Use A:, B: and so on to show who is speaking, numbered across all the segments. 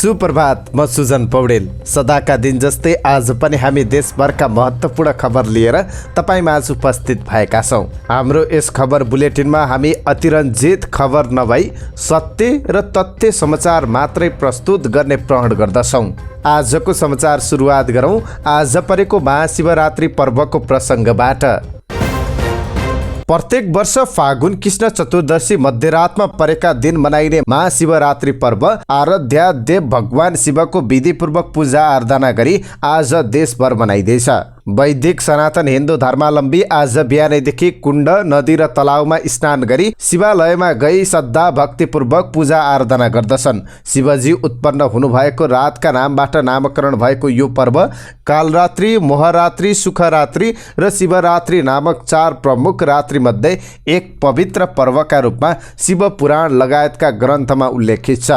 A: सुप्रभात, म सुजन पौडेल। सदाका दिन जस्तै आज पनि हामी देशभरका महत्त्वपूर्ण खबर लिएर तपाईमाझ उपस्थित भएका छौँ। हाम्रो यस खबर बुलेटिनमा हामी अतिरञ्जित खबर नभई सत्य र तथ्य समाचार मात्रै प्रस्तुत गर्ने प्रण गर्दछौँ। आजको समाचार सुरुवात गरौँ आज परेको महाशिवरात्रि पर्वको प्रसङ्गबाट। प्रत्येक वर्ष फागुन कृष्ण चतुर्दशी मध्यरातमा परेका दिन मनाइने महाशिवरात्रि पर्व आराध्य देव भगवान शिवको विधिपूर्वक पूजा आराधना गरी आज देशभर मनाइँदैछ। वैदिक सनातन हिन्दू धर्मावलम्बी आज बिहानैदेखि कुण्ड, नदी र तलाउमा स्नान गरी शिवालयमा गई श्रद्धा भक्तिपूर्वक पूजा आराधना गर्दछन्। शिवजी उत्पन्न हुनुभएको रातका नामबाट नामकरण भएको यो पर्व कालरात्रि, मोहरात्रि, सुखरात्रि र शिवरात्रि नामक 4 प्रमुख रात्रि मध्ये एक पवित्र पर्वका रूपमा शिव पुराण लगायतका ग्रन्थमा उल्लेखित छ।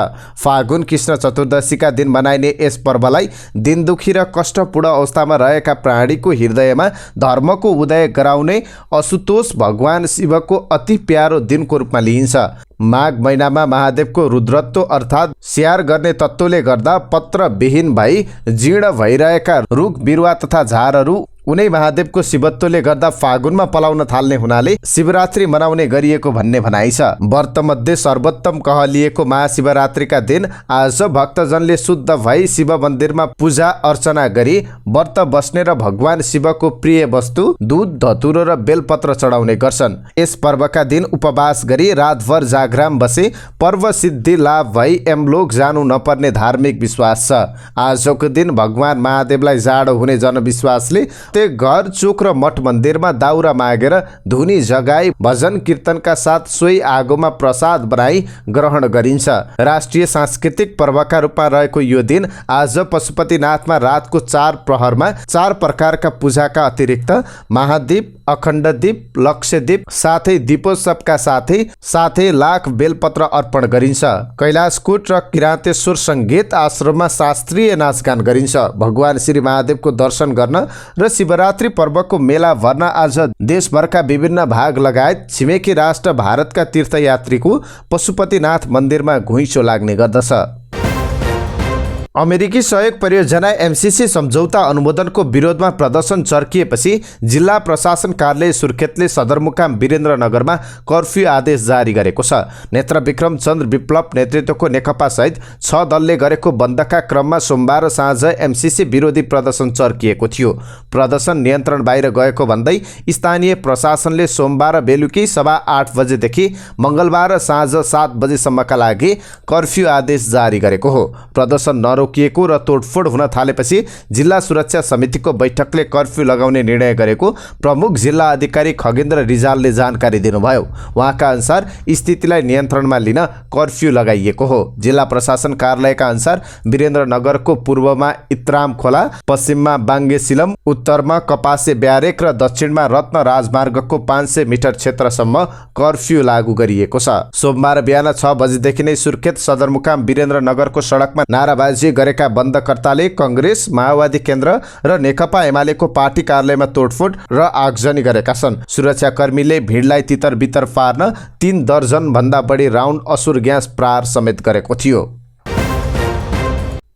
A: फागुन कृष्ण चतुर्दशीका दिन मनाइने यस पर्वलाई दिनदुखी र कष्टपूर्ण अवस्थामा रहेका प्राणीको हृदयमा धर्मको उदय गराउने असुतोष भगवान शिवको अति प्यारो दिनको रूपमा लिइन्छ। माघ महिनामा महादेवको रुद्रत्व अर्थात् स्याहार गर्ने तत्त्वले गर्दा पत्र विहीन भई जीर्ण भइरहेका रुख बिरुवा तथा झारहरू उनै महादेवको शिवत्वले गर्दा फागुनमा पलाउन थाल्ने हुनाले शिवरात्रि मनाउने गरिएको भन्ने भनाइ छ। व्रतमध्ये सर्वोत्तम कहलिएको महाशिवरात्रिका दिन आज भक्तजनले शुद्ध भई शिव मन्दिरमा पूजा अर्चना गरी व्रत बस्ने र भगवान शिवको प्रिय वस्तु दूध, धतुरो र बेलपत्र चढाउने गर्छन्। यस पर्वका दिन उपवास गरी रातभर जागराम बसे पर्व सिद्धि लाभ भई यमलोक जानु नपर्ने धार्मिक विश्वास छ। आजको दिन भगवान महादेवलाई जाडो हुने जनविश्वासले घर, चोक र मठ मन्दिरमा दाउरा मागेर धुनी जगाई भजन कीर्तनका साथ सोही आगोमा प्रसाद बनाई ग्रहण गरिन्छ। राष्ट्रिय सांस्कृतिक पर्वका रूपमा रहेको यो दिन आज पशुपतिनाथमा रातको 4 प्रहरमा 4 प्रकारका पूजाका अतिरिक्त महादीप, अखण्ड दीप, लक्ष्यदीप साथै दीपोत्सवका साथै लाख बेलपत्र अर्पण गरिन्छ। कैलाशकूट र किरातेश्वर सङ्गीत आश्रममा शास्त्रीय नाचगान गरिन्छ। भगवान श्री महादेवको दर्शन गर्न र शिवरात्रि पर्वको मेला भर्न आज देशभरका विभिन्न भाग लगायत छिमेकी राष्ट्र भारतका तीर्थयात्रीको पशुपतिनाथ मन्दिरमा घुइँचो लाग्ने गर्दछ। अमेरिकी सहयोग परियोजना एमसीसी सम्झौता अनुमोदनको विरोधमा प्रदर्शन चर्किएपछि जिल्ला प्रशासन कार्यालय सुर्खेतले सदरमुकाम वीरेन्द्रनगरमा कर्फ्यू आदेश जारी गरेको छ। नेत्र विक्रम चन्द्र विप्लव नेतृत्वको नेकपा सहित 6 दलले गरेको बन्दका क्रममा सोमबार साँझ एमसीसी विरोधी प्रदर्शन चर्किएको थियो। प्रदर्शन नियन्त्रण बाहिर गएको भन्दै स्थानीय प्रशासनले सोमबार बेलुकी 8:15 बजेदेखि मङ्गलबार साँझ 7 बजेसम्मका लागि कर्फ्यू आदेश जारी गरेको हो। प्रदर्शन रोकिएको र तोडफोड हुन थालेपछि जिल्ला सुरक्षा समितिको बैठकले कर्फ्यू लगाउने निर्णय गरेको प्रमुख जिल्ला अधिकारी खगेन्द्र रिजालले जानकारी दिनुभयो। उहाँका अनुसार स्थितिलाई नियन्त्रणमा लिन कर्फ्यू लगाइएको हो। जिल्ला प्रशासन कार्यालयका अनुसार वीरेन्द्रनगरको पूर्वमा इत्राम खोला, पश्चिममा बाङ्गेसिलम, उत्तरमा कपासे ब्यारेक र दक्षिणमा रत्न राजमार्गको 500 मिटर क्षेत्रसम्म कर्फ्यू लागू गरिएको छ। सोमबार बिहान 6 बजेदेखि नै सुर्खेत सदरमुकाम वीरेन्द्रनगरको सडकमा नाराबाजी गरेका बन्दकर्ताले कांग्रेस, माओवादी केन्द्र र नेकपा एमालेको पार्टी कार्यालयमा तोडफोड र आगजनी गरेका छन्। सुरक्षाकर्मीले भिडलाई तितर बितर पार्न 3 दर्जन भन्दा बढी राउन्ड असुर ग्यास प्रहार समेत गरेको थियो।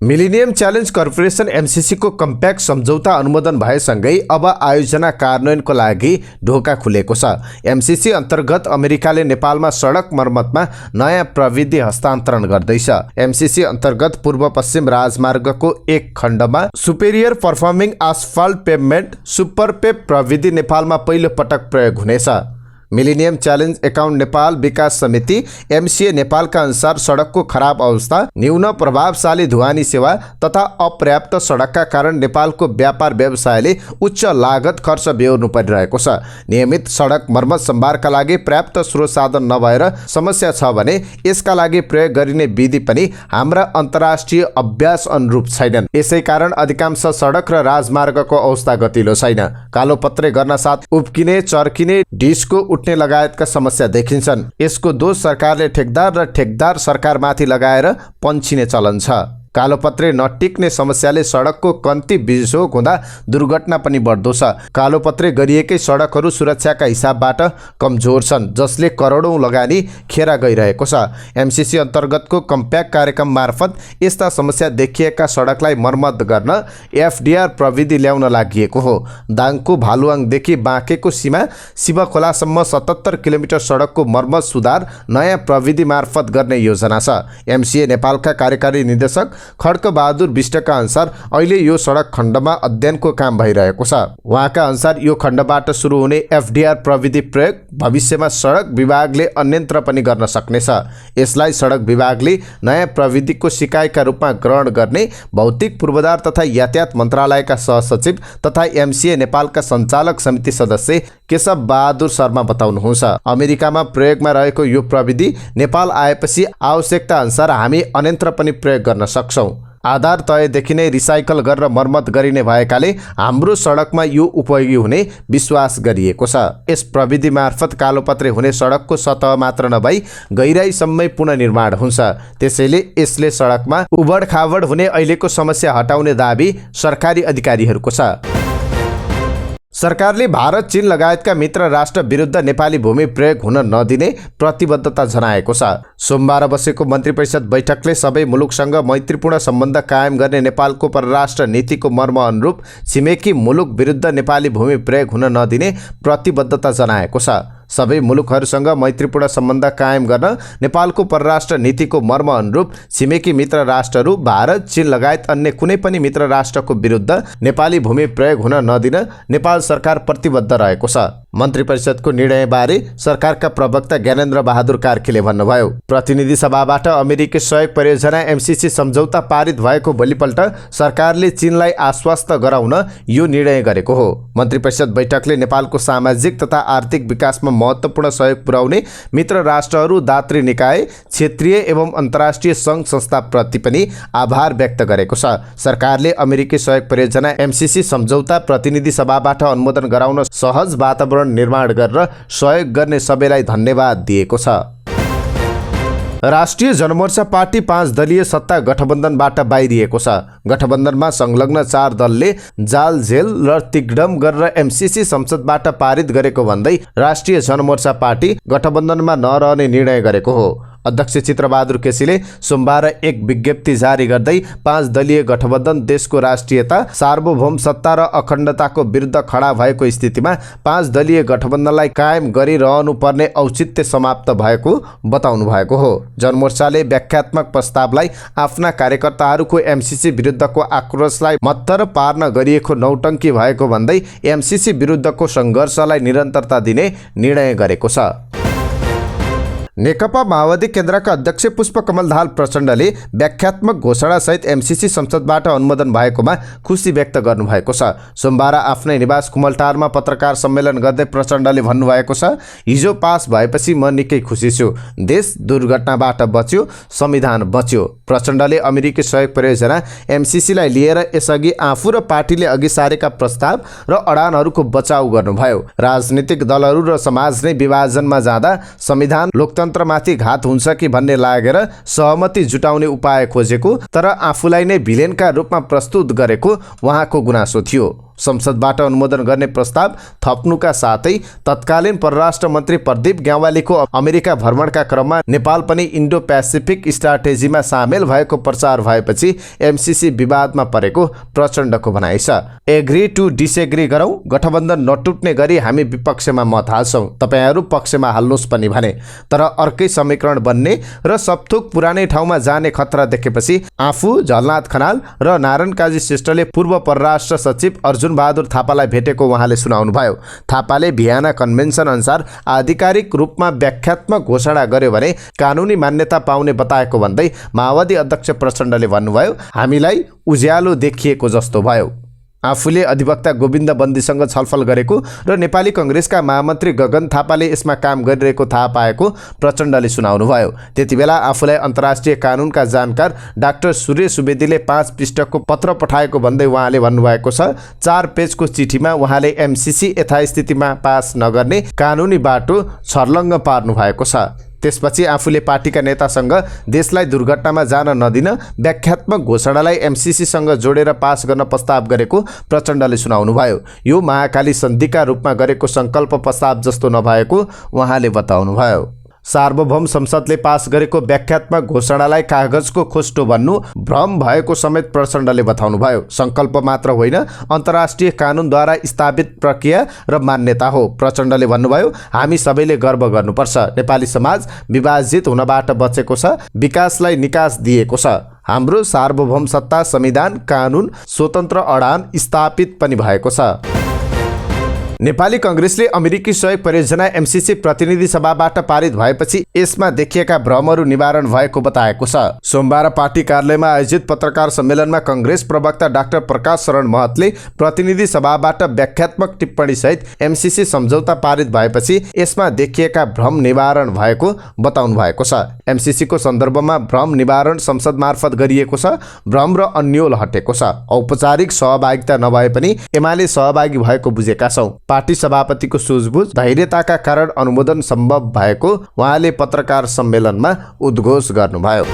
A: मिलेनियम च्यालेन्ज कर्पोरेसन एमसीसी को कम्प्याक्ट सम्झौता अनुमोदन भएसँगै अब आयोजना कार्यान्वयनको लागि ढोका खुलेको छ। एमसीसी अन्तर्गत अमेरिकाले नेपालमा सडक मर्मतमा नयाँ प्रविधि हस्तान्तरण गर्दैछ। एमसीसी अन्तर्गत पूर्व पश्चिम राजमार्गको एक खण्डमा superior performing asphalt pavement super पेप प्रविधि नेपालमा पहिलो पटक प्रयोग हुनेछ। मिलेनियम च्यालेन्ज एकाउन्ट नेपाल विकास समिति एमसीए नेपालका अनुसार सडकको खराब अवस्था, न्यून प्रभावशाली ढुवानी सेवा तथा अपर्याप्त सडकका कारण नेपालको व्यापार व्यवसायले उच्च लागत खर्च बेहोर्नु परिरहेको छ। नियमित सडक मर्मत सम्भारका लागि पर्याप्त स्रोत साधन नभएर समस्या छ भने यसका लागि प्रयोग गरिने विधि पनि हाम्रा अन्तर्राष्ट्रिय अभ्यास अनुरूप छैनन्। यसै कारण अधिकांश सडक र राजमार्गको अवस्था गतिलो छैन। कालोपत्रे गर्न साथ उब्किने, चर्किने, डिस्को उठ्ने लगायतका समस्या देखिन्छन्। यसको दोष सरकारले ठेकदार र ठेकदार सरकारमाथि लगाएर पन्छिने चलन छ। कालोपत्रे नटिक्ने समस्याले सडकको कम्ती बिजोग हुँदा दुर्घटना पनि बढ्दो छ। कालोपत्रे गरिएकै सडकहरू सुरक्षाका हिसाबबाट कमजोर छन्, जसले करोडौं लगानी खेर गइरहेको छ। एमसिसी अन्तर्गतको कम्प्याक्ट कार्यक्रम मार्फत यस्ता समस्या देखिएका सडकलाई मर्मत गर्न एफडीआर प्रविधि ल्याउन लागि हो। दाङको भालुवाङदेखि बाँकेको सीमा शिवखोलासम्म 77 किलोमिटर सडकको मर्मत सुधार नयाँ प्रविधि मार्फत गर्ने योजना छ। एमसिए नेपालका कार्यकारी निर्देशक खड्कबहादुर विष्टका अनुसार अहिले यो सडक खण्डमा अध्ययनको काम भइरहेको छ। उहाँका अनुसार यो खण्डबाट सुरु हुने एफडीआर प्रविधि प्रयोग भविष्यमा सडक विभागले अन्यन्त्र पनि गर्न सक्नेछ। यसलाई सडक विभागले नयाँ प्रविधिको सिकाइका रूपमा ग्रहण गर्ने भौतिक पूर्वाधार तथा यातायात मन्त्रालयका सहसचिव तथा एमसिए नेपालका सञ्चालक समिति सदस्य केशव बहादुर शर्मा बताउनुहुन्छ। अमेरिकामा प्रयोगमा रहेको यो प्रविधि नेपाल आएपछि आवश्यकता अनुसार हामी अन्यन्त्र पनि प्रयोग गर्न सक्छौँ। आधार तयदेखि नै रिसाइकल गरेर मर्मत गरिने भएकाले हाम्रो सडकमा यो उपयोगी हुने विश्वास गरिएको छ। यस प्रविधि मार्फत कालोपत्रे हुने सडकको सतह मात्र नभई गहिराईसम्मै पुनर्निर्माण हुन्छ। त्यसैले यसले सडकमा उबडखाबड हुने अहिलेको समस्या हटाउने दाबी सरकारी अधिकारीहरूको छ। सरकारले भारत, चीन लगायतका मित्र राष्ट्र विरुद्ध नेपाली भूमि प्रयोग हुन नदिने प्रतिबद्धता जनाएको छ। सोमबार बसेको मन्त्री परिषद बैठकले सबै मुलुकसँग मैत्रीपूर्ण सम्बन्ध कायम गर्ने नेपालको परराष्ट्र नीतिको मर्म अनुरूप छिमेकी मुलुक विरुद्ध नेपाली भूमि प्रयोग हुन नदिने प्रतिबद्धता जनाएको छ। सबै मुलुकहरूसँग मैत्रीपूर्ण सम्बन्ध कायम गर्न नेपालको परराष्ट्र नीतिको मर्म अनुरूप छिमेकी मित्र राष्ट्रहरू भारत, चीन लगायत अन्य कुनै पनि मित्र राष्ट्रको विरुद्ध नेपाली भूमि प्रयोग हुन नदिन नेपाल सरकार प्रतिबद्ध रहेको छ। मन्त्री परिषदको निर्णयबारे सरकारका प्रवक्ता ज्ञानेन्द्र बहादुर कार्कीले भन्नुभयो, प्रतिनिधि सभाबाट अमेरिकी सहयोग परियोजना एमसिसी सम्झौता पारित भएको भोलिपल्ट सरकारले चीनलाई आश्वस्त गराउन यो निर्णय गरेको हो। मन्त्री परिषद बैठकले नेपालको सामाजिक तथा आर्थिक विकासमा महत्त्वपूर्ण सहयोग पुर्याउने मित्र राष्ट्रहरू, दात्री निकाय, क्षेत्रीय एवं अन्तर्राष्ट्रिय सङ्घ संस्थाप्रति पनि आभार व्यक्त गरेको छ। सरकारले अमेरिकी सहयोग परियोजना एमसिसी सम्झौता प्रतिनिधि सभाबाट अनुमोदन गराउन सहज वातावरण निर्माण गरेर सहयोग गर्ने सबैलाई धन्यवाद दिएको छ। राष्ट्रिय जनमोर्चा पार्टी 5 दलीय सत्ता गठबन्धनबाट बाहिरिएको छ। गठबन्धनमा संलग्न 4 दलले जालझेल र तिग्डम गरेर एमसिसी संसदबाट पारित गरेको भन्दै राष्ट्रिय जनमोर्चा पार्टी गठबन्धनमा नरहने निर्णय गरेको हो। अध्यक्ष चित्रबहादुर केसीले सोमबार एक विज्ञप्ति जारी गर्दै 5 दलीय गठबन्धन देशको राष्ट्रियता, सार्वभौम सत्ता र अखण्डताको विरुद्ध खडा भएको स्थितिमा 5 दलीय गठबन्धनलाई कायम गरिरहनु पर्ने औचित्य समाप्त भएको बताउनु भएको हो। जनमोर्चाले व्याख्यात्मक प्रस्तावलाई आफ्ना कार्यकर्ताहरूको एमसिसी विरुद्धको आक्रोशलाई मत्तर पार्न गरिएको नौटङ्की भएको भन्दै एमसिसी विरुद्धको सङ्घर्षलाई निरन्तरता दिने निर्णय गरेको छ। नेकपा माओवादी केन्द्रका अध्यक्ष पुष्पकमल दाहाल प्रचण्डले व्याख्यात्मक घोषणासहित एमसिसी संसदबाट अनुमोदन भएकोमा खुसी व्यक्त गर्नुभएको छ। सोमबार आफ्नै निवास कुमलटारमा पत्रकार सम्मेलन गर्दै प्रचण्डले भन्नुभएको छ, हिजो पास भएपछि म निकै खुसी छु। देश दुर्घटनाबाट बच्यो, संविधान बच्यो। प्रचण्डले अमेरिकी सहयोग परियोजना एमसिसीलाई लिएर यसअघि आफू र पार्टीले अघि सारेका प्रस्ताव र अडानहरूको बचाउ गर्नुभयो। राजनीतिक दलहरू र समाज नै विभाजनमा जाँदा संविधान लोकतन्त्रमाथि घात हुन्छ कि भन्ने लागेर सहमति जुटाउने उपाय खोजेको, तर आफूलाई नै भिलेनका रूपमा प्रस्तुत गरेको उहाँको गुनासो थियो। संसदबाट अनुमोदन गर्ने प्रस्ताव थप्नुका साथै तत्कालीन परराष्ट्र मन्त्री प्रदीप ग्यावालीको अमेरिका भ्रमणका क्रममा नेपाल पनि इन्डो पेसिफिक स्ट्राटेजीमा सामेल भएको प्रचार भएपछि एमसिसी विवादमा परेको प्रचण्डको भनाइ छ। एग्री टु डिसएग्री गरौँ, गठबन्धन नटुट्ने गरी हामी विपक्षमा मत हाल्छौँ, तपाईहरू पक्षमा हाल्नुहोस् पनि भने। तर अर्कै समीकरण बन्ने र सबथोक पुरानै ठाउँमा जाने खतरा देखेपछि आफू, झलनाथ खनाल र नारायण काजी श्रेष्ठले पूर्व परराष्ट्र सचिव अर्जुन बहादुर थापालाई भेटेको उहाँले सुनाउनुभयो। थापाले भियना कन्भेन्सन अनुसार आधिकारिक रूपमा व्याख्यात्मक घोषणा गर्यो भने कानुनी मान्यता पाउने बताएको भन्दै माओवादी अध्यक्ष प्रचण्डले भन्नुभयो, हामीलाई उज्यालो देखिएको जस्तो भयो। आफूले अधिवक्ता गोविन्द बन्दीसँग छलफल गरेको र नेपाली कांग्रेसका महामन्त्री गगन थापाले यसमा काम गरिरहेको थाहा पाएको प्रचण्डले सुनाउनुभयो। त्यतिबेला आफूलाई अन्तर्राष्ट्रिय कानुनका जानकार डाक्टर सूर्य सुवेदीले 5 पृष्ठको पत्र पठाएको भन्दै उहाँले भन्नुभएको छ, 4 पेजको चिठीमा उहाँले एमसिसी यथास्थितिमा पास नगर्ने कानुनी बाटो छर्लङ्ग पार्नु भएको छ। त्यसपछि आफूले पार्टीका नेतासँग देशलाई दुर्घटनामा जान नदिन व्याख्यात्मक घोषणालाई एमसीसीसँग जोडेर पास गर्न प्रस्ताव गरेको प्रचण्डले सुनाउनुभयो। यो महाकाली सन्धिका रूपमा गरेको संकल्प प्रस्ताव जस्तो नभएको उहाँले बताउनुभयो। सार्वभौम संसदले पास गरेको व्याख्यात्मक घोषणालाई कागजको खोस्टो भन्नु भ्रम भएको समेत प्रचण्डले बताउनुभयो। संकल्प मात्र होइन, अन्तर्राष्ट्रिय कानुनद्वारा स्थापित प्रक्रिया र मान्यता हो। प्रचण्डले भन्नुभयो, हामी सबैले गर्व गर्नुपर्छ। नेपाली समाज विभाजित हुनबाट बचेको छ, विकासलाई निकास दिएको छ। हाम्रो सार्वभौम सत्ता, संविधान, कानुन, स्वतन्त्र अडान स्थापित पनि भएको छ। नेपाली कांग्रेसले अमेरिकी सहयोग परियोजना एमसीसी प्रतिनिधि सभाबाट पारित भएपछि यसमा देखिएका भ्रमहरू निवारण भएको बताएको छ। सोमबार पार्टी कार्यालयमा आयोजित पत्रकार सम्मेलनमा कांग्रेस प्रवक्ता डाक्टर प्रकाश शरण महतले प्रतिनिधि सभाबाट व्याख्यात्मक टिप्पणी सहित एमसीसी सम्झौता पारित भएपछि यसमा देखिएका भ्रम निवारण भएको बताउनु भएको छ। एमसीसीको सन्दर्भमा भ्रम निवारण संसद मार्फत गरिएको छ। भ्रम र अन्यल हटेको छ। औपचारिक सहभागिता नभए पनि एमाले सहभागी भएको बुझेका छौं। पार्टी सभापतिको सुझबुझ, धैर्यताका कारण अनुमोदन सम्भव भएको उहाँले पत्रकार सम्मेलनमा उद्घोष गर्नुभयो।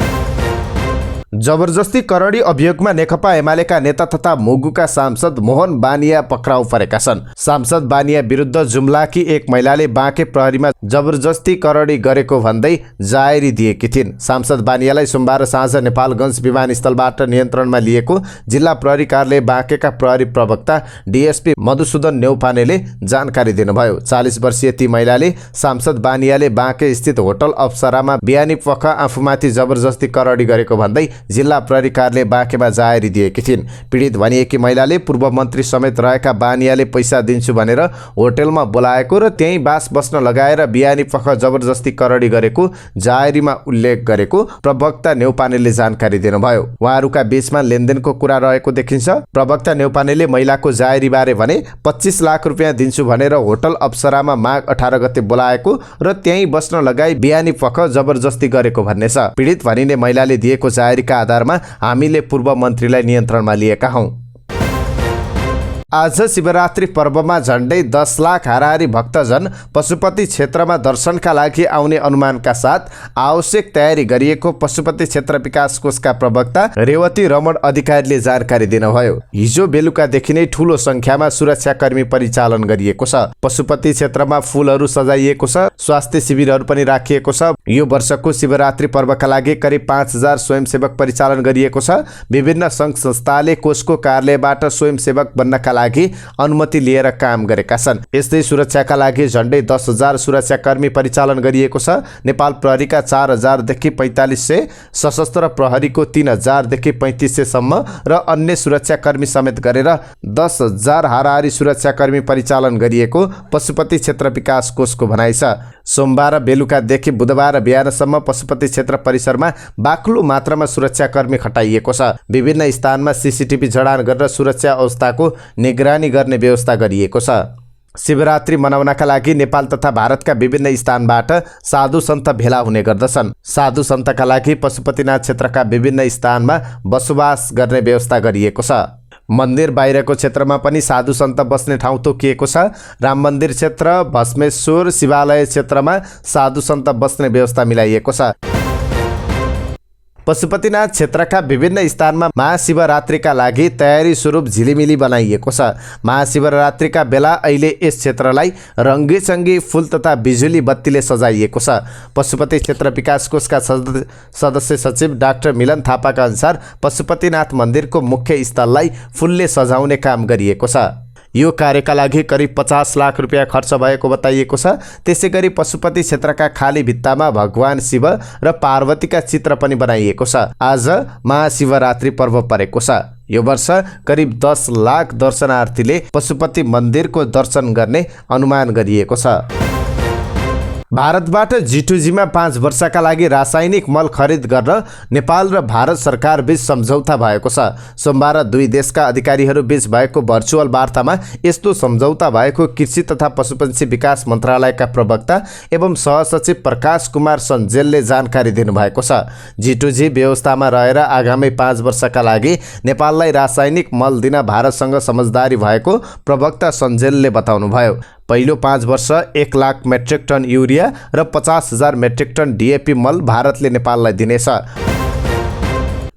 A: जबरजस्ती करडी अभियोगमा नेकपा एमालेका नेता तथा मुगुका सांसद मोहन बानिया पक्राउ परेका छन्। सांसद बानिया विरुद्ध जुम्लाकी एक महिलाले बाँके प्रहरीमा जबरजस्ती करडी गरेको भन्दै जाहेरी दिएकी थिइन्। सांसद बानियालाई सोमबार साँझ नेपालगञ्ज विमानस्थलबाट नियन्त्रणमा लिएको जिल्ला प्रहरी कार्यालय बाँकेका प्रहरी प्रवक्ता डीएसपी मधुसूदन नेउपानेले जानकारी दिनुभयो। 40 वर्षीय ती महिलाले सांसद बानियाले बाँके स्थित होटल अप्सरामा बिहानी पख आफूमाथि जबरजस्ती करडी गरेको भन्दै जिल्ला प्रहरी कार्यालय बाँकेमा जाहेरी दिएकी थिइन्। पीडित भनिएकी महिलाले पूर्व मन्त्री समेत रहेका बानियाले पैसा दिन्छु भनेर होटलमा बोलाएको र त्यहीँ बास बस्न लगाएर बिहानी पख जबरजस्ती करडी गरेको जाहेरीमा उल्लेख गरेको प्रवक्ता नेउपानेले जानकारी दिनुभयो। उहाँहरूका बीचमा लेनदेनको कुरा रहेको देखिन्छ। प्रवक्ता नेउपानेले महिलाको जाहेरीबारे भने 25 लाख रुपियाँ दिन्छु भनेर होटल अप्सरामा माघ 18 गते बोलाएको र त्यहीँ बस्न लगाई बिहानी पख जबरजस्ती गरेको भन्ने छ। पीडित भनिने महिलाले दिएको जाहेरीका आधारमा हामीले पूर्व मन्त्रीलाई नियन्त्रणमा लिएका हौं। आज शिवरात्रि पर्वमा झण्डै 10 लाख हाराहारी भक्तजन पशुपति क्षेत्रमा दर्शनका लागि आउने अनुमानका साथ आवश्यक तयारी गरिएको पशुपति क्षेत्र विकास कोषका प्रवक्ता रेवती रमण अधिकारीले जानकारी दिनुभयो। हिजो बेलुकादेखि नै ठूलो संख्यामा सुरक्षाकर्मी परिचालन गरिएको छ। पशुपति क्षेत्रमा फूलहरू सजाइएको छ। स्वास्थ्य शिविरहरू पनि राखिएको छ। यो वर्षको शिवरात्रि पर्वका लागि करिब 5000 स्वयंसेवक परिचालन गरिएको छ। विभिन्न संघ संस्थाले कोषको कार्यालयबाट स्वयंसेवक बन्नका लागि अनुमति लिएर काम गरेका छन्। यस्तै सुरक्षाका लागि झण्डै 10,000 सुरक्षाकर्मी परिचालन गरिएको छ। नेपाल प्रहरीका 4000 देखि 4500, सशस्त्र प्रहरीको 3000 देखि 3500 सम्म र अन्य सुरक्षाकर्मी समेत गरेर 10,000 हाराहारी सुरक्षाकर्मी परिचालन गरिएको पशुपति क्षेत्र विकास कोषको भनाइ छ। सोमबार बेलुकादेखि बुधबार बिहानसम्म पशुपति क्षेत्र परिसरमा बाक्लो मात्रामा सुरक्षाकर्मी खटाइएको छ। विभिन्न स्थानमा सीसीटीभी जडान गरेर सुरक्षा अवस्थाको निगरानी गर्ने व्यवस्था गरिएको छ। शिवरात्रि मनाउनका लागि नेपाल तथा भारतका विभिन्न स्थानबाट साधु सन्त भेला हुने गर्दछन्। साधु सन्तका लागि पशुपतिनाथ क्षेत्रका विभिन्न स्थानमा बसोबास गर्ने व्यवस्था गरिएको छ। मन्दिर बाहिरको क्षेत्रमा पनि साधु सन्त बस्ने ठाउँ तोकिएको छ। राम मन्दिर क्षेत्र, भस्मेश्वर शिवालय क्षेत्रमा साधु सन्त बस्ने व्यवस्था मिलाइएको छ। पशुपतिनाथ क्षेत्रका विभिन्न स्थानमा महाशिवरात्रिका लागि तयारी स्वरूप झिलिमिली बनाइएको छ। महाशिवरात्रिका बेला अहिले यस क्षेत्रलाई रङ्गीचङ्गी फूल तथा बिजुली बत्तीले सजाइएको छ। पशुपति क्षेत्र विकास कोषका सदस्य सचिव डाक्टर मिलन थापाका अनुसार पशुपतिनाथ मन्दिरको मुख्य स्थललाई फूलले सजाउने काम गरिएको छ। यो कार्यका लागि करिब 50 लाख रुपियाँ खर्च भएको बताइएको छ। त्यसैगरी पशुपति क्षेत्रका खाली भित्तामा भगवान शिव र पार्वतीका चित्र पनि बनाइएको छ। आज महाशिवरात्रि पर्व परेको छ। यो वर्ष करिब 10 लाख दर्शनार्थीले पशुपति मन्दिरको दर्शन गर्ने अनुमान गरिएको छ। भारतबाट G2G मा 5 वर्षका लागि रासायनिक मल खरिद गर्न नेपाल र भारत सरकार बीच सम्झौता भएको छ। सोमबार दुई देशका अधिकारीहरू बीच भएको भर्चुअल वार्तामा यस्तो सम्झौता भएको कृषि तथा पशुपक्षी विकास मन्त्रालयका प्रवक्ता एवं सहसचिव प्रकाश कुमार सञ्जेलले जानकारी दिनुभएको छ। G2G व्यवस्थामा रहेर आगामी 5 वर्षका लागि नेपाललाई रासायनिक मल दिन भारतसँग समझदारी भएको प्रवक्ता सञ्जेलले बताउनुभयो। पहिलो 5 वर्ष 1 लाख मेट्रिक टन युरिया र 50,000 मेट्रिक टन डिएपी मल भारतले नेपाललाई दिनेछ।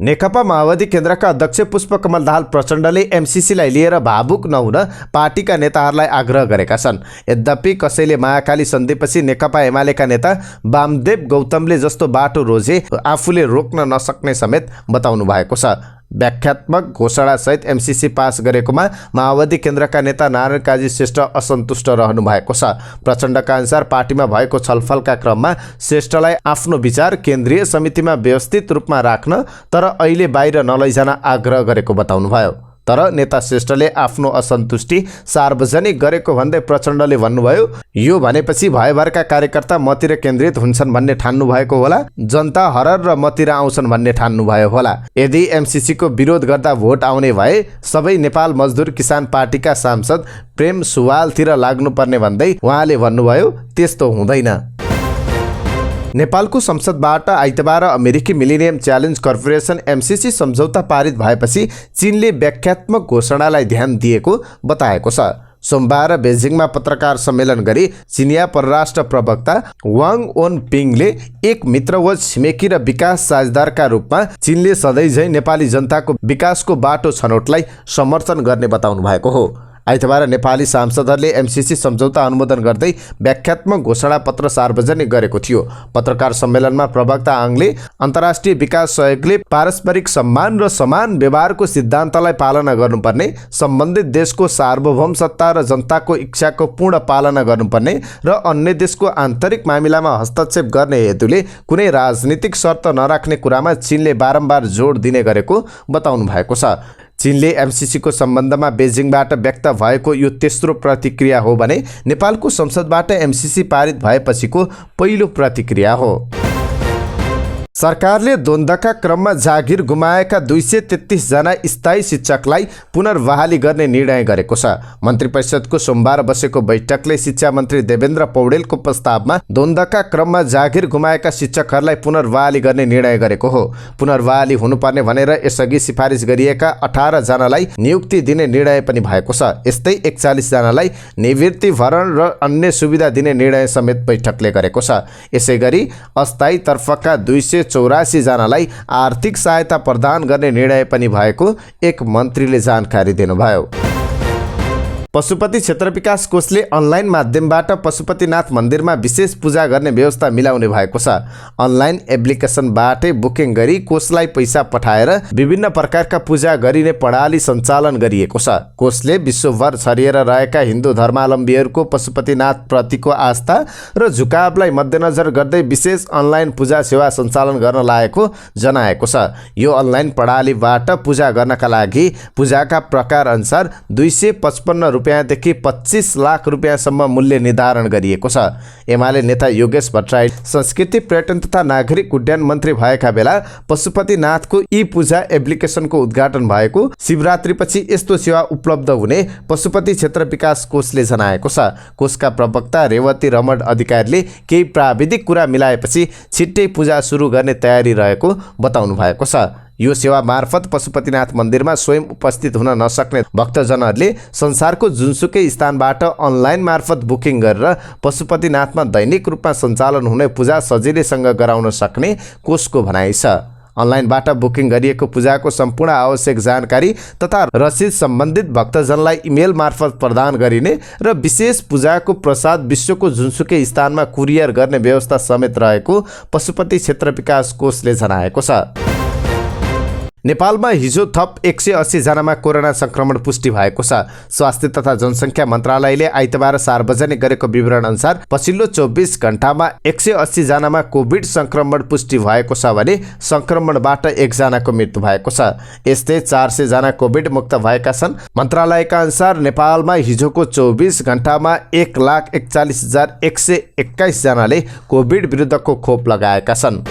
A: नेकपा माओवादी केन्द्रका अध्यक्ष पुष्पकमल दाहाल प्रचण्डले एमसीसीलाई लिएर भावुक नहुन पार्टीका नेताहरूलाई आग्रह गरेका छन्। यद्यपि कसैले महाकाली सन्धिपछि नेकपा एमालेका नेता वामदेव गौतमले जस्तो बाटो रोजे आफूले रोक्न नसक्ने समेत बताउनु भएको छ। व्याख्यात्मक घोषणासहित एमसीसी पास गरेकोमा माओवादी केन्द्रका नेता नारायण काजी श्रेष्ठ असन्तुष्ट रहनु भएको छ। प्रचण्डका अनुसार पार्टीमा भएको छलफलका क्रममा श्रेष्ठलाई आफ्नो विचार केन्द्रीय समितिमा व्यवस्थित रूपमा राख्न तर अहिले बाहिर नलैजान आग्रह गरेको बताउनुभयो। तर नेता श्रेष्ठले आफ्नो असन्तुष्टि सार्वजनिक गरेको भन्दै प्रचण्डले भन्नुभयो, यो भनेपछि भयभरका कार्यकर्ता मतिर केन्द्रित हुन्छन् भन्ने ठान्नु भएको होला, जनता हरर र मतिर आउँछन् भन्ने ठान्नुभयो होला। यदि एमसीसीको विरोध गर्दा भोट आउने भए सबै नेपाल मजदुर किसान पार्टीका सांसद प्रेम सुवालतिर लाग्नुपर्ने भन्दै उहाँले भन्नुभयो, त्यस्तो हुँदैन। नेपालको संसदबाट आइतबार अमेरिकी मिलेनियम च्यालेन्ज कर्पोरेसन एमसीसी सम्झौता पारित भएपछि चीनले व्याख्यात्मक घोषणालाई ध्यान दिएको बताएको छ। सोमबार बेजिङमा पत्रकार सम्मेलन गरी चिनिया परराष्ट्र प्रवक्ता वाङ ओनपिङले एक मित्र व छिमेकी र विकास साझेदारका रूपमा चीनले सधैँझै नेपाली जनताको विकासको बाटो छनौटलाई समर्थन गर्ने बताउनु भएको हो। आइतबार नेपाली सांसदहरूले एमसीसी सम्झौता अनुमोदन गर्दै व्याख्यात्मक घोषणापत्र सार्वजनिक गरेको थियो। पत्रकार सम्मेलनमा प्रवक्ता आङले अन्तर्राष्ट्रिय विकास सहयोगले पारस्परिक सम्मान र समान व्यवहारको सिद्धान्तलाई पालना गर्नुपर्ने, सम्बन्धित देशको सार्वभौम सत्ता र जनताको इच्छाको पूर्ण पालना गर्नुपर्ने र अन्य देशको आन्तरिक मामिलामा हस्तक्षेप गर्ने हेतुले कुनै राजनीतिक शर्त नराख्ने कुरामा चीनले बारम्बार जोड दिने गरेको बताउनु भएको छ। चीनले एमसीसीको सम्बन्धमा बेजिङबाट व्यक्त भएको यो तेस्रो प्रतिक्रिया हो भने नेपालको संसदबाट एमसीसी पारित भएपछिको पहिलो प्रतिक्रिया हो। सरकारले द्वन्द्वका क्रममा जागिर गुमाएका 233 जना स्थायी शिक्षकलाई पुनर्बहाली गर्ने निर्णय गरेको छ। मन्त्री परिषदको सोमबार बसेको बैठकले शिक्षा मन्त्री देवेन्द्र पौडेलको प्रस्तावमा द्वन्द्वका क्रममा जागिर गुमाएका शिक्षकहरूलाई पुनर्बहाली गर्ने निर्णय गरेको हो। पुनर्बहाली हुनुपर्ने भनेर यसअघि सिफारिस गरिएका 18 जनालाई नियुक्ति दिने निर्णय पनि भएको छ। यस्तै 41 जनालाई निवृत्ति भरण र अन्य सुविधा दिने निर्णय समेत बैठकले गरेको छ। यसैगरी अस्थायी तर्फका 284 जनालाई आर्थिक सहायता प्रदान गर्ने निर्णय पनि भएको एक मन्त्रीले जानकारी दिनुभयो। पशुपति क्षेत्र विकास कोषले अनलाइन माध्यमबाट पशुपतिनाथ मन्दिरमा विशेष पूजा गर्ने व्यवस्था मिलाउने भएको छ। अनलाइन एप्लिकेसनबाटै बुकिङ गरी कोषलाई पैसा पठाएर विभिन्न प्रकारका पूजा गरिने प्रणाली सञ्चालन गरिएको छ। कोषले विश्वभर छरिएर रहेका हिन्दू धर्मावलम्बीहरूको पशुपतिनाथ प्रतिको आस्था र झुकावलाई मध्यनजर गर्दै विशेष अनलाइन पूजा सेवा सञ्चालन गर्न लागेको जनाएको छ। यो अनलाइन प्रणालीबाट पूजा गर्नका लागि पूजाका प्रकार अनुसार 255 रुपैयाँदेखि 25 लाख रुपैयाँसम्म मूल्य निर्धारण गरिएको छ। एमाले नेता योगेश भट्टराई संस्कृति पर्यटन तथा नागरिक उड्डयन मन्त्री भएका बेला पशुपतिनाथको ई पूजा एप्लिकेसनको उद्घाटन भएको, शिवरात्रिपछि यस्तो सेवा उपलब्ध हुने पशुपति क्षेत्र विकास कोषले जनाएको छ। कोषका प्रवक्ता रेवती रमण अधिकारीले केही प्राविधिक कुरा मिलाएपछि छिट्टै पूजा सुरु गर्ने तयारी रहेको बताउनु भएको छ। यो सेवा मार्फत पशुपतिनाथ मन्दिरमा स्वयं उपस्थित हुन नसक्ने भक्तजनहरूले संसारको जुनसुकै स्थानबाट अनलाइन मार्फत बुकिङ गरेर पशुपतिनाथमा दैनिक रूपमा सञ्चालन हुने पूजा सजिलैसँग गराउन सक्ने कोषको भनाइ छ। अनलाइनबाट बुकिङ गरिएको पूजाको सम्पूर्ण आवश्यक जानकारी तथा रसिद सम्बन्धित भक्तजनलाई इमेल मार्फत प्रदान गरिने र विशेष पूजाको प्रसाद विश्वको जुनसुकै स्थानमा कुरियर गर्ने व्यवस्था समेत रहेको पशुपति क्षेत्र विकास कोषले जनाएको छ। नेपालमा हिजो थप 180 जनामा कोरोना संक्रमण पुष्टि भएको छ। स्वास्थ्य तथा जनसङ्ख्या मन्त्रालयले आइतबार सार्वजनिक गरेको विवरण अनुसार पछिल्लो 24 घण्टामा 180 जनामा कोभिड संक्रमण पुष्टि भएको छ भने संक्रमणबाट 1 जनाको मृत्यु भएको छ। यस्तै 400 जना कोभिड मुक्त भएका छन्। मन्त्रालयका अनुसार नेपालमा हिजोको 24 घण्टामा 1,41,121 जनाले कोभिड विरुद्धको खोप लगाएका छन्।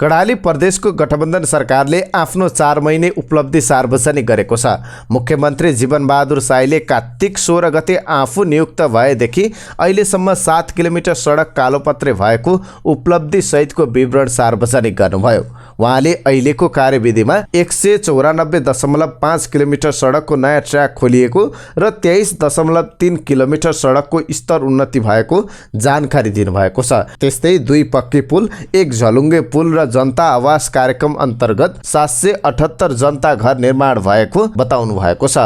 A: कर्णाली प्रदेशको गठबन्धन सरकारले आफ्नो 4 महिने उपलब्धि सार्वजनिक गरेको छ। मुख्यमन्त्री जीवनबहादुर साईले कार्तिक 16 गते आफू नियुक्त भएदेखि अहिलेसम्म 7 किलोमिटर सडक कालोपत्रे भएको उपलब्धि सहितको विवरण सार्वजनिक गर्नुभयो। उहाँले अहिलेको कार्यविधिमा 194.5 किलोमिटर सडकको नयाँ ट्र्याक खोलिएको र 23.3 किलोमिटर सडकको स्तर उन्नति भएको जानकारी दिनुभएको छ। त्यस्तै 2 पक्की पुल, 1 झलुङ्गे पुल र जनता आवास कार्यक्रम अन्तर्गत 778 जनता घर निर्माण भएको बताउनु भएको छ।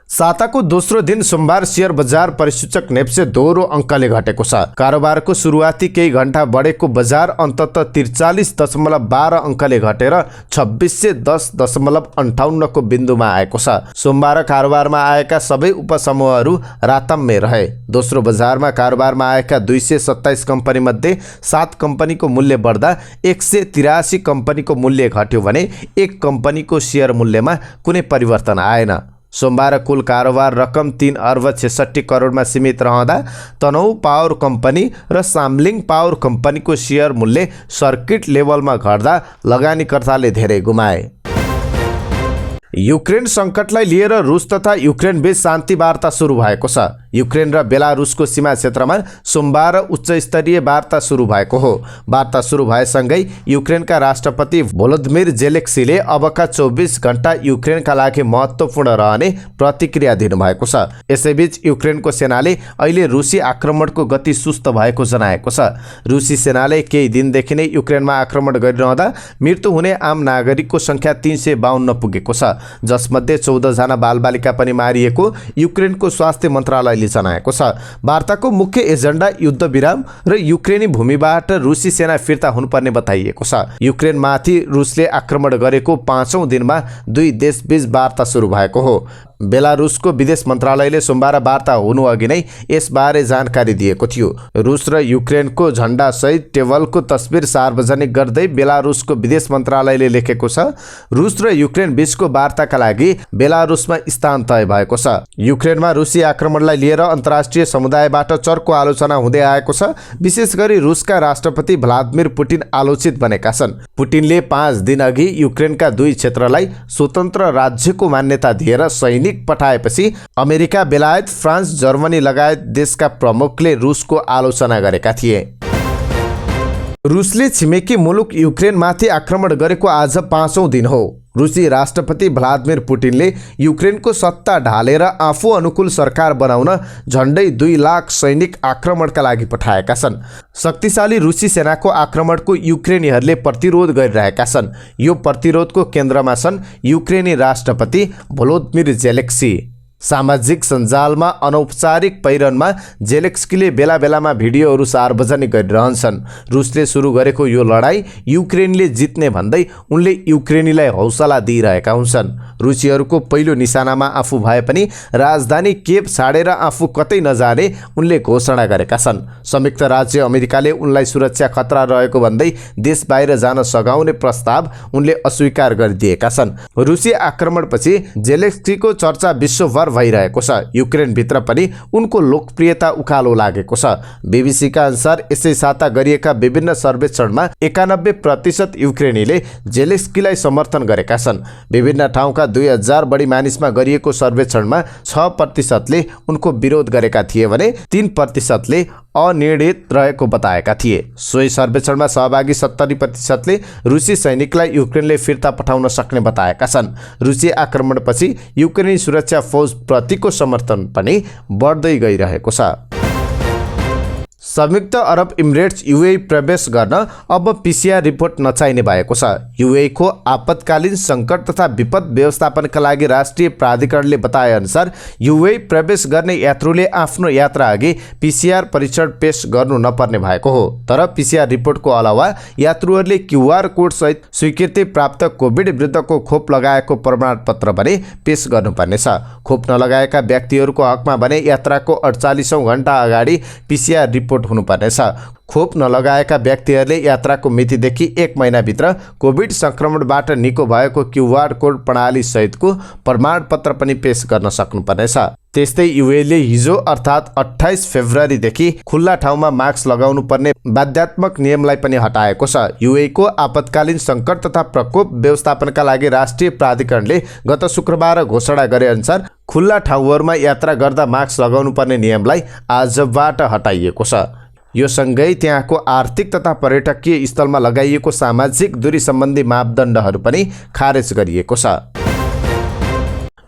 A: साताको दोस्रो दिन सोमबार शेयर बजार परिसूचक नेप्से दोहोरो अङ्कले घटेको छ। कारोबारको सुरुवाती केही घण्टा बढेको बजार अन्ततः 43.12 अङ्कले घटेर 2610.58 को बिन्दुमा आएको छ। सोमबार कारोबारमा आएका सबै उपसमूहहरू रातम्य रहे। दोस्रो बजारमा कारोबारमा आएका 227 कम्पनी मध्ये 7 कम्पनीको मूल्य बढ्दा 183 कम्पनीको मूल्य घट्यो भने 1 कम्पनीको शेयर मूल्यमा कुनै परिवर्तन आएन। सोमबार कुल कारोबार रकम 3 अर्ब 66 करोडमा सीमित रहँदा तनहुँ पावर कम्पनी र सामलिङ पावर कम्पनीको शेयर मूल्य सर्किट लेभलमा घट्दा लगानीकर्ताले धेरै गुमाए। युक्रेन सङ्कटलाई लिएर रुस तथा युक्रेन बीच शान्ति वार्ता सुरु भएको छ। युक्रेन र बेलारुसको सीमा क्षेत्रमा सोमबार उच्च स्तरीय वार्ता सुरु भएको हो। वार्ता सुरु भएसँगै युक्रेनका राष्ट्रपति भोलोदिमिर जेलेन्स्कीले अबका 24 घण्टा युक्रेनका लागि महत्त्वपूर्ण रहने प्रतिक्रिया दिनुभएको छ। यसैबीच युक्रेनको सेनाले अहिले रुसी आक्रमणको गति सुस्त भएको जनाएको छ। रुसी सेनाले केही दिनदेखि नै युक्रेनमा आक्रमण गरिरहँदा मृत्यु हुने आम नागरिकको सङ्ख्या 352 पुगेको छ, जसमध्ये 14 जना बालबालिका पनि मारिएको युक्रेनको स्वास्थ्य मन्त्रालयले जनाएको छ। वार्ताको मुख्य एजेन्डा युद्धविराम र युक्रेनी भूमिबाट रुसी सेना फिर्ता हुनुपर्ने बताइएको छ। युक्रेनमाथि रुसले आक्रमण गरेको 5औं दिनमा दुई देशबीच वार्ता सुरु भएको हो। बेलारुसको विदेश मन्त्रालयले सोमबार वार्ता हुनुअघि नै यसबारे जानकारी दिएको थियो। रुस र युक्रेनको झण्डा सहित टेबलको तस्बिर सार्वजनिक गर्दै बेलारुसको विदेश मन्त्रालयले लेखेको छ, रुस र युक्रेन बीचको वार्ताका लागि बेलारुसमा स्थान तय भएको छ। युक्रेनमा रुसी आक्रमणलाई लिएर अन्तर्राष्ट्रिय समुदायबाट चर्को आलोचना हुँदै आएको छ। विशेष गरी रुसका राष्ट्रपति भ्लादिमिर पुटिन आलोचित बनेका छन्। पुटिनले 5 दिन अघि युक्रेनका 2 क्षेत्रलाई स्वतन्त्र राज्यको मान्यता दिएर सैनिक पठाएपछि अमेरिका, बेलायत, फ्रान्स, जर्मनी लगायत देशका प्रमुखले रुसको आलोचना गरेका थिए। रुसले छिमेकी मुलुक युक्रेनमाथि आक्रमण गरेको आज 5औं दिन हो। रुसी राष्ट्रपति भ्लादिमिर पुटिनले युक्रेनको सत्ता ढालेर आफू अनुकूल सरकार बनाउन झण्डै 2 लाख सैनिक आक्रमणका लागि पठाएका छन्। शक्तिशाली रुसी सेनाको आक्रमणको युक्रेनीहरूले प्रतिरोध गरिरहेका छन्। यो प्रतिरोधको केन्द्रमा छन् युक्रेनी राष्ट्रपति भोलोदिमिर जेलेन्स्की। सामाजिक सञ्जालमा अनौपचारिक पहिरनमा जेलेन्स्कीले बेला बेलामा भिडियोहरू सार्वजनिक गरिरहन्छन्। रुसले सुरु गरेको यो लडाईँ युक्रेनले जित्ने भन्दै उनले युक्रेनीलाई हौसला दिइरहेका हुन्छन्। रुसीहरूको पहिलो निशानामा आफू भए पनि राजधानी केभ छाडेर आफू कतै नजाने उनले घोषणा गरेका छन्। संयुक्त राज्य अमेरिकाले उनलाई सुरक्षा खतरा रहेको भन्दै देश बाहिर जान सघाउने प्रस्ताव उनले अस्वीकार गरिदिएका छन्। रुसी आक्रमणपछि जेलेन्स्कीको चर्चा विश्वभर भइरहेको छ। युक्रेनभित्र पनि उनको लोकप्रियता उकालो लागेको छ। बीबीसीका अनुसार यसै साता गरिएका विभिन्न सर्वेक्षणमा 91% युक्रेनीले जेलेन्स्कीलाई समर्थन गरेका छन्। विभिन्न ठाउँका 2000 बढी मानिसमा गरिएको सर्वेक्षणमा 6% उनको विरोध गरेका थिए भने 3% अनिर्णित रहेको बताएका थिए। सोही सर्वेक्षणमा सहभागी 70% रुसी सैनिकलाई युक्रेनले फिर्ता पठाउन सक्ने बताएका छन्। रुसी आक्रमणपछि युक्रेनी सुरक्षा फौज प्रतिको समर्थन पनि बढ्दै गइरहेको छ। संयुक्त अरब इमिरेट्स युएई प्रवेश गर्न अब पीसीआर रिपोर्ट नचाहिने भएको छ। युएई को आपतकालीन सङ्कट तथा विपद व्यवस्थापनका लागि राष्ट्रिय प्राधिकरणले बताए अनुसार युएई प्रवेश गर्ने यात्रुले आफ्नो यात्रा अघि पीसीआर परीक्षण पेश गर्नु नपर्ने भएको हो। तर पीसीआर रिपोर्टको अलावा यात्रुहरूले क्यूआर कोड सहित स्वीकृति प्राप्त कोभिड विरुद्धको खोप लगाएको प्रमाणपत्र पनि पेश गर्नुपर्नेछ। खोप नलगाएका व्यक्तिहरूको हकमा भने यात्राको 48औं घण्टा अगाडि पीसीआर रिपोर्ट हुनुपर्नेछ। खोप नलगाएका व्यक्तिहरूले यात्राको मितिदेखि 1 महिनाभित्र कोभिड संक्रमणबाट निको भएको क्युआर कोड प्रणाली सहितको प्रमाणपत्र पनि पेश गर्न सक्नुपर्नेछ। त्यस्तै युएले हिजो अर्थात् 28 फेब्रुअरीदेखि खुल्ला ठाउँमा मास्क लगाउनु पर्ने बाध्यात्मक नियमलाई पनि हटाएको छ। युएको आपतकालीन सङ्कट तथा प्रकोप व्यवस्थापनका लागि राष्ट्रिय प्राधिकरणले गत शुक्रबार घोषणा गरे अनुसार खुल्ला ठाउँहरूमा यात्रा गर्दा मास्क लगाउनु पर्ने नियमलाई आजबाट हटाइएको छ। यो सँगै त्यहाँको आर्थिक तथा पर्यटकीय स्थलमा लगाइएको सामाजिक दूरी सम्बन्धी मापदण्डहरू पनि खारेज गरिएको छ।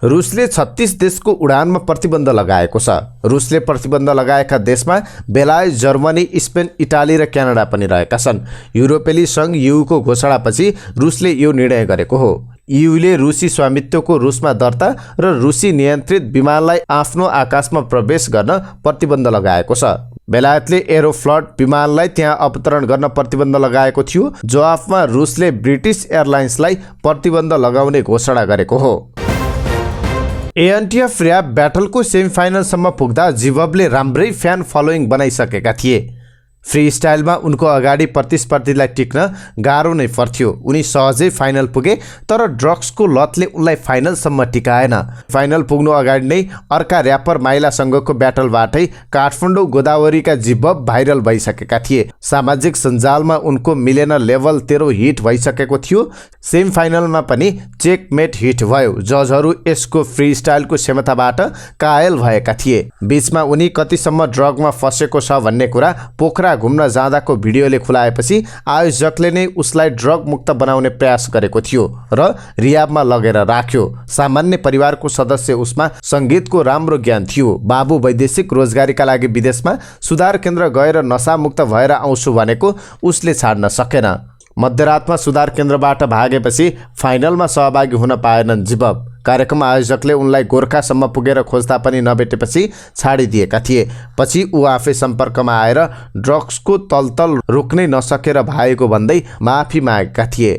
A: रुसले 36 देशको उडानमा प्रतिबन्ध लगाएको छ। रुसले प्रतिबन्ध लगाएका देशमा बेलायत, जर्मनी, स्पेन, इटाली र क्यानाडा पनि रहेका छन्। युरोपेली सङ्घ युको घोषणापछि रुसले यो निर्णय गरेको हो। युले रुसी स्वामित्वको रुसमा दर्ता र रुसी नियन्त्रित विमानलाई आफ्नो आकाशमा प्रवेश गर्न प्रतिबन्ध लगाएको छ। बेलायतले एरोफ्लट विमानलाई त्यहाँ अवतरण गर्न प्रतिबन्ध लगाएको थियो। जवाफमा रुसले ब्रिटिस एयरलाइन्सलाई प्रतिबन्ध लगाउने घोषणा गरेको हो। एएनटिएफ र्याप ब्याटलको सेमिफाइनलसम्म पुग्दा जिम्बाब्वेले राम्रै फ्यान फलोइङ बनाइसकेका थिए। फ्री स्टाइलमा उनको अगाडि प्रतिस्पर्धीलाई टिक्न गाह्रो नै पर्थ्यो। उनी सहजै फाइनल पुगे, तर ड्रग्सको लतले उनलाई फाइनलसम्म टिकाएन। फाइनल पुग्नु अगाडि नै अर्का र्यापर माइलासँगको ब्याटलबाटै काठमाडौँ गोदावरीका जिम्बाब्वे भाइरल भइसकेका थिए। सामाजिक सञ्जालमा उनको मिलेन लेभल 13 हिट भइसकेको थियो। सेमिफाइनलमा पनि चेकमेट हिट भयो। जजहरू यसको फ्री स्टाइलको क्षमताबाट कायल भएका थिए। बीचमा उनी कतिसम्म ड्रगमा फसेको छ भन्ने कुरा पोखरा घुम्न जाँदाको भिडियोले खुलाएपछि आयोजकले नै उसलाई ड्रग मुक्त बनाउने प्रयास गरेको थियो र रियाबमा लगेर राख्यो। सामान्य परिवारको सदस्य, उसमा सङ्गीतको राम्रो ज्ञान थियो। बाबु वैदेशिक रोजगारीका लागि विदेशमा सुधार केन्द्र गएर नशामुक्त भएर आउँछु भनेको उसले छाड्न सकेन। मध्यरातमा सुधार केन्द्रबाट भागेपछि फाइनलमा सहभागी हुन पाएनन् जिम्बाब्वे। कार्यक्रम आयोजकले उनलाई गोर्खासम्म पुगेर खोज्दा पनि नभेटेपछि छाडिदिएका थिए। पछि ऊ आफै सम्पर्कमा आएर ड्रग्सको तलतल रोक्नै नसकेर भागेको भन्दै माफी मागेका थिए।